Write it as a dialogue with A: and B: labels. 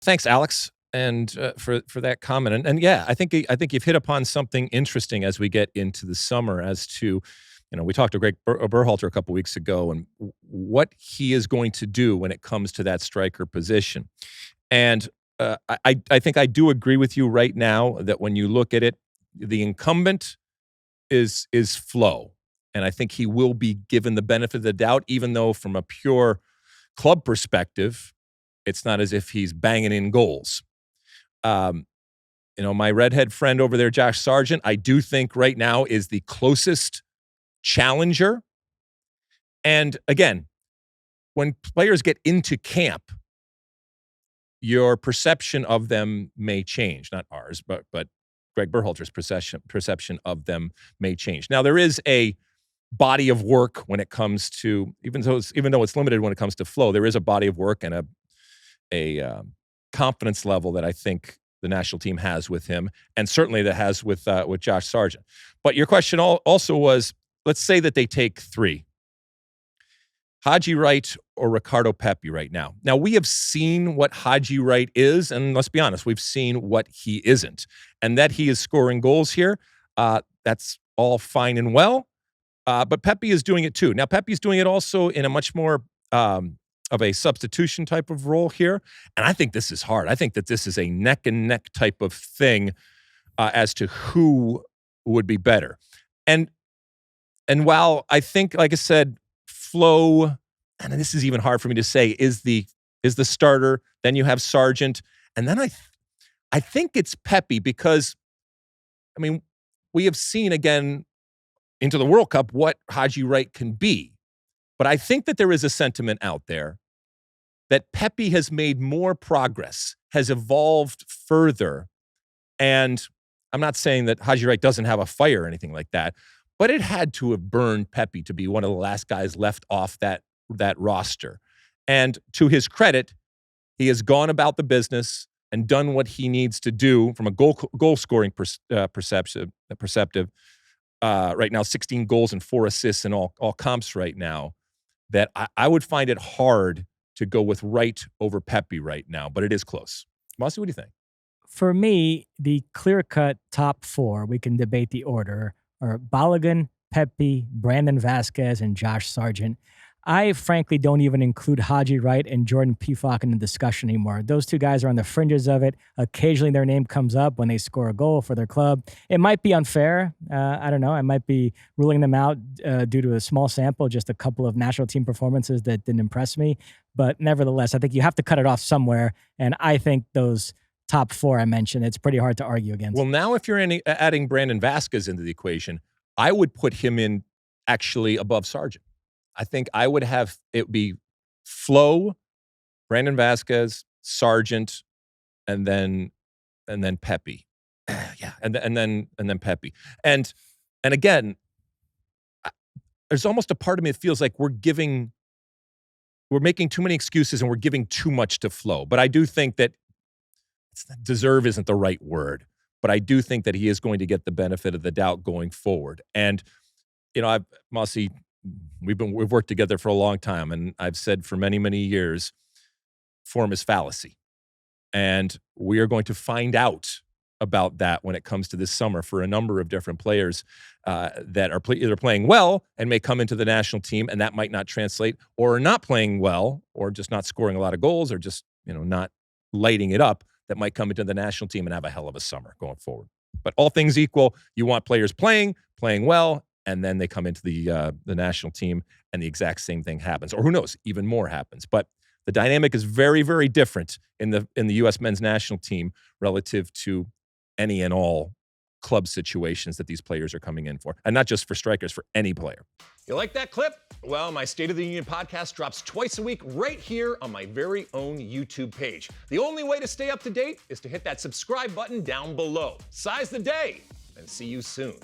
A: Thanks, Alex, and for that comment. And yeah, I think you've hit upon something interesting as we get into the summer. As to, we talked to Greg Berhalter a couple weeks ago, and what he is going to do when it comes to that striker position. And I think I do agree with you right now that when you look at it, the incumbent is Flo, and I think he will be given the benefit of the doubt, even though from a pure club perspective, it's not as if he's banging in goals. My redhead friend over there, Josh Sargent, I do think right now is the closest challenger. And again, when players get into camp, your perception of them may change. Not ours, but Greg Berhalter's perception of them may change. Now, there is a body of work when it comes to, even though it's limited when it comes to Flo, there is a body of work and a confidence level that I think the national team has with him, and certainly that has with Josh Sargent. But your question also was, let's say that they take three, Haji Wright or Ricardo Pepi right now. Now, we have seen what Haji Wright is, and let's be honest, we've seen what he isn't. And that he is scoring goals here, that's all fine and well, but Pepi is doing it too. Now, Pepi's doing it also in a much more of a substitution type of role here. And I think this is hard. I think that this is a neck and neck type of thing as to who would be better. And while I think, like I said, Flo, and this is even hard for me to say, is the starter, then you have Sargent, and then I think it's Pepi because, we have seen again into the World Cup what Haji Wright can be. But I think that there is a sentiment out there that Pepi has made more progress, has evolved further. And I'm not saying that Haji Wright doesn't have a fire or anything like that, but it had to have burned Pepi to be one of the last guys left off that roster. And to his credit, he has gone about the business and done what he needs to do from a goal scoring perceptive. Right now, 16 goals and 4 assists in all comps right now. That I would find it hard to go with Wright over Pepi right now, but it is close. Mosse, what do you think?
B: For me, the clear-cut top four, we can debate the order, are Balogun, Pepi, Brandon Vasquez, and Josh Sargent. I frankly don't even include Haji Wright and Jordan Pefok in the discussion anymore. Those two guys are on the fringes of it. Occasionally their name comes up when they score a goal for their club. It might be unfair. I don't know. I might be ruling them out due to a small sample, just a couple of national team performances that didn't impress me. But nevertheless, I think you have to cut it off somewhere. And I think those top four I mentioned, it's pretty hard to argue against.
A: Well, now if you're adding Brandon Vasquez into the equation, I would put him in actually above Sargent. I think I would have it be Flo, Brandon Vasquez, Sargent, and then Pepi. Yeah, and then Pepi. And again, there's almost a part of me that feels like we're making too many excuses and we're giving too much to Flo. But I do think that deserve isn't the right word, but I do think that he is going to get the benefit of the doubt going forward. And Mosse, we've worked together for a long time, and I've said for many, many years, form is fallacy. And we are going to find out about that when it comes to this summer for a number of different players that are either playing well and may come into the national team, and that might not translate, or are not playing well, or just not scoring a lot of goals, or just not lighting it up, that might come into the national team and have a hell of a summer going forward. But all things equal, you want players playing well, and then they come into the national team and the exact same thing happens. Or who knows, even more happens. But the dynamic is very, very different in the U.S. men's national team relative to any and all club situations that these players are coming in for. And not just for strikers, for any player.
C: You like that clip? Well, my State of the Union podcast drops twice a week right here on my very own YouTube page. The only way to stay up to date is to hit that subscribe button down below. Size the day, and see you soon.